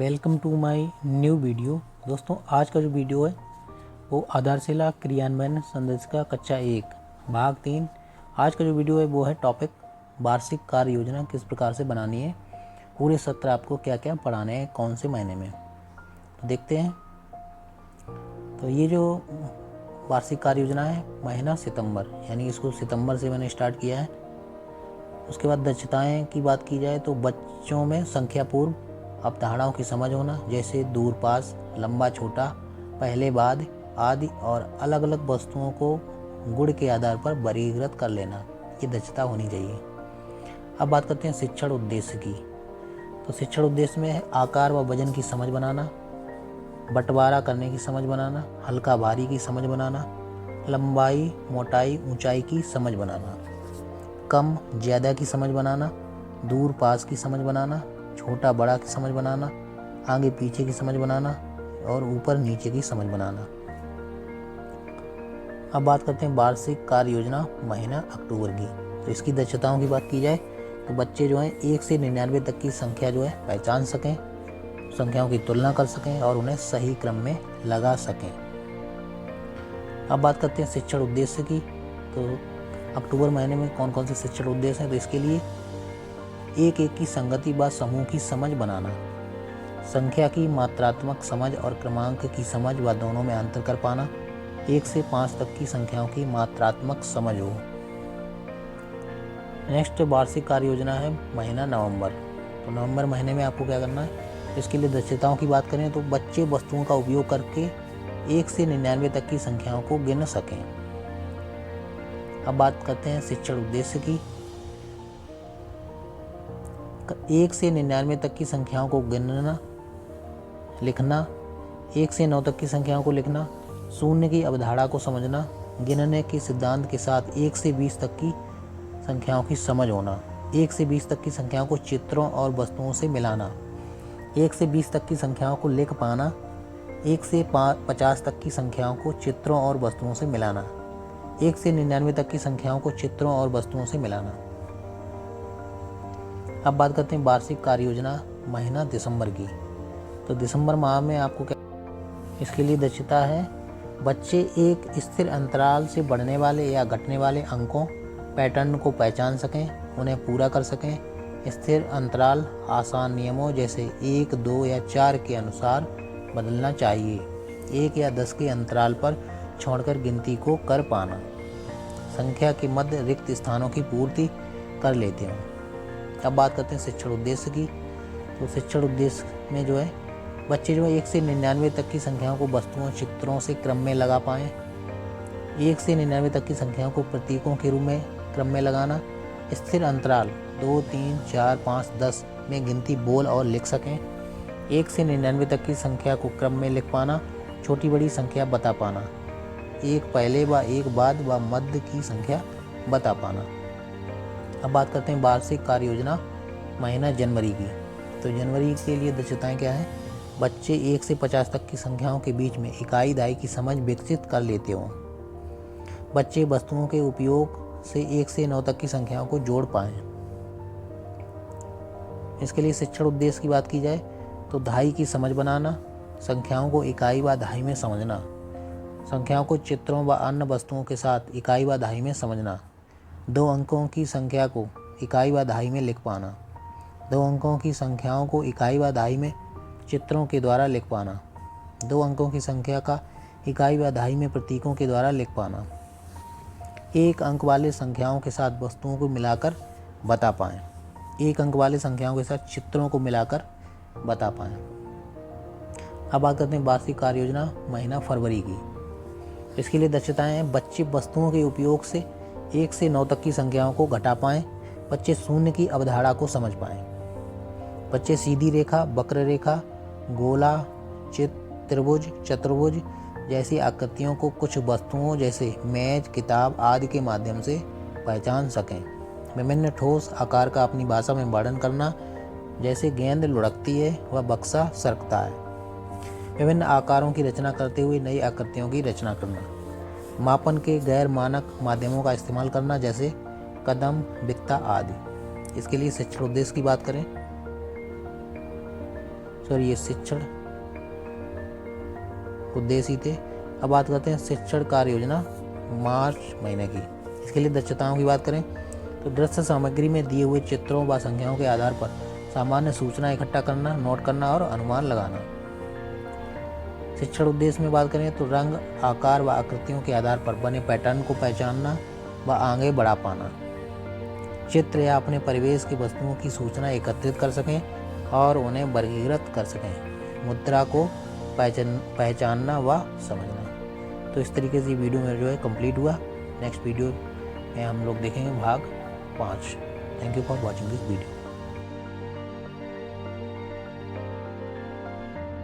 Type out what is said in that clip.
Welcome to my new video. दोस्तों, आज का जो वीडियो है वो आधारशिला क्रियान्वयन संरचना कक्षा 1 भाग 3। आज का जो वीडियो है वो है टॉपिक वार्षिक कार्य योजना किस प्रकार से बनानी है, पूरे सत्र आपको क्या क्या पढ़ाने हैं, कौन से महीने में, तो देखते हैं। तो ये जो वार्षिक कार्य योजना है महीना सितंबर, यानी इसको सितंबर से मैंने स्टार्ट किया है। उसके बाद दक्षताएं की बात की जाए तो बच्चों में संख्या पूर्व अवधारणाओं की समझ होना, जैसे दूर पास, लंबा छोटा, पहले बाद आदि, और अलग अलग वस्तुओं को गुण के आधार पर वर्गीकृत कर लेना, ये दक्षता होनी चाहिए। अब बात करते हैं शिक्षण उद्देश्य की। तो शिक्षण उद्देश्य में है आकार व वजन की समझ बनाना, बंटवारा करने की समझ बनाना, हल्का भारी की समझ बनाना, लंबाई मोटाई ऊंचाई की समझ बनाना, कम ज़्यादा की समझ बनाना, दूर पास की समझ बनाना, छोटा बड़ा की समझ बनाना, आगे पीछे की समझ बनाना, और ऊपर नीचे की समझ बनाना। अब बात करते हैं वार्षिक कार्य योजना महीना अक्टूबर की। तो इसकी दक्षताओं की बात की जाए तो बच्चे जो हैं 1 से 99 तक की संख्या जो है पहचान सकें, संख्याओं की तुलना कर सकें और उन्हें सही क्रम में लगा सकें। अब बात करते हैं शिक्षण उद्देश्य की। तो अक्टूबर महीने में कौन कौन से शिक्षण उद्देश्य हैं, तो इसके लिए एक की संगति व समूह की समझ बनाना, संख्या की मात्रात्मक समझ और क्रमांक की समझ व दोनों में अंतर कर पाना, 1 से 5 तक की संख्याओं की मात्रात्मक समझ हो। नेक्स्ट वार्षिक कार्य योजना है महीना नवंबर। तो नवंबर महीने में आपको क्या करना है, इसके लिए दक्षताओं की बात करें तो बच्चे वस्तुओं का उपयोग करके 1 से 99 तक की संख्याओं को गिन सकें। अब बात करते हैं शिक्षण उद्देश्य की। 1 से 99 तक की संख्याओं को गिनना, लिखना, 1 से 9 तक की संख्याओं को लिखना, शून्य की अवधारणा को समझना, गिनने के सिद्धांत के साथ 1 से 20 तक की संख्याओं की समझ होना, 1 से 20 तक की संख्याओं को चित्रों और वस्तुओं से मिलाना, 1 से 20 तक की संख्याओं को लिख पाना, 1 से 50 तक की संख्याओं को चित्रों और वस्तुओं से मिलाना, 1 से 99 तक की संख्याओं को चित्रों और वस्तुओं से मिलाना। अब बात करते हैं वार्षिक कार्य योजना महीना दिसंबर की। तो दिसंबर माह में आपको क्या, इसके लिए दक्षता है बच्चे एक स्थिर अंतराल से बढ़ने वाले या घटने वाले अंकों पैटर्न को पहचान सकें, उन्हें पूरा कर सकें। स्थिर अंतराल आसान नियमों जैसे 1, 2 या 4 के अनुसार बदलना चाहिए। 1 या 10 के अंतराल पर छोड़कर गिनती को कर पाना, संख्या के मध्य रिक्त स्थानों की पूर्ति कर लेते हों। अब बात करते हैं शिक्षण उद्देश्य की। तो शिक्षण उद्देश्य में जो है बच्चे जो है 1 से 99 तक की संख्याओं को वस्तुओं चित्रों से क्रम में लगा पाएँ, 1 से 99 तक की संख्याओं को प्रतीकों के रूप में क्रम में लगाना, स्थिर अंतराल 2, 3, 4, 5, 10 में गिनती बोल और लिख सकें, 1 से 99 तक की संख्या को क्रम में लिख पाना, छोटी बड़ी संख्या बता पाना, एक पहले व एक बाद व मध्य की संख्या बता पाना। अब बात करते हैं वार्षिक कार्य योजना महीना जनवरी की। तो जनवरी के लिए दक्षताएं क्या हैं, बच्चे 1 से 50 तक की संख्याओं के बीच में इकाई दहाई की समझ विकसित कर लेते हों, बच्चे वस्तुओं के उपयोग से 1 से 9 तक की संख्याओं को जोड़ पाएँ। इसके लिए शिक्षण उद्देश्य की बात की जाए तो दहाई की समझ बनाना, संख्याओं को इकाई व दहाई में समझना, संख्याओं को चित्रों व अन्य वस्तुओं के साथ इकाई व दहाई में समझना, 2 अंकों की संख्या को इकाई व दहाई में लिख पाना, 2 अंकों की संख्याओं को इकाई व दहाई में चित्रों के द्वारा लिख पाना, 2 अंकों की संख्या का इकाई व दहाई में प्रतीकों के द्वारा लिख पाना, 1 अंक वाले संख्याओं के साथ वस्तुओं को मिलाकर बता पाएँ, 1 अंक वाले संख्याओं के साथ चित्रों को मिलाकर बता पाएँ। अब बात करते हैं वार्षिक कार्य योजना महीना फरवरी की। इसके लिए दक्षताएं हैं बच्चे वस्तुओं के उपयोग से 1 से 9 तक की संख्याओं को घटा पाएँ, बच्चे शून्य की अवधारणा को समझ पाएँ, बच्चे सीधी रेखा, वक्र रेखा, गोला, त्रिभुज, चतुर्भुज जैसी आकृतियों को कुछ वस्तुओं जैसे मेज, किताब आदि के माध्यम से पहचान सकें। विभिन्न ठोस आकार का अपनी भाषा में वर्णन करना, जैसे गेंद लुढ़कती है व बक्सा सरकता है। विभिन्न आकारों की रचना करते हुए नई आकृतियों की रचना करना, मापन के गैर मानक माध्यमों का इस्तेमाल करना, जैसे कदम, बित्ता आदि। इसके लिए शिक्षण उद्देश्य की बात करें सॉरी ये शिक्षण उद्देश्य थे। अब बात करते हैं शिक्षण कार्य योजना मार्च महीने की। इसके लिए दक्षताओं की बात करें तो दृश्य सामग्री में दिए हुए चित्रों व संख्याओं के आधार पर सामान्य सूचना इकट्ठा करना, नोट करना और अनुमान लगाना। शिक्षण उद्देश्य में बात करें तो रंग, आकार व आकृतियों के आधार पर बने पैटर्न को पहचानना व आगे बढ़ा पाना। चित्र या अपने परिवेश की वस्तुओं की सूचना एकत्रित कर सकें और उन्हें वर्गीकृत कर सकें। मुद्रा को पहचानना व समझना। तो इस तरीके से वीडियो मेरा जो है कंप्लीट हुआ। नेक्स्ट वीडियो में हम लोग देखेंगे भाग 5। Thank you for watching this video.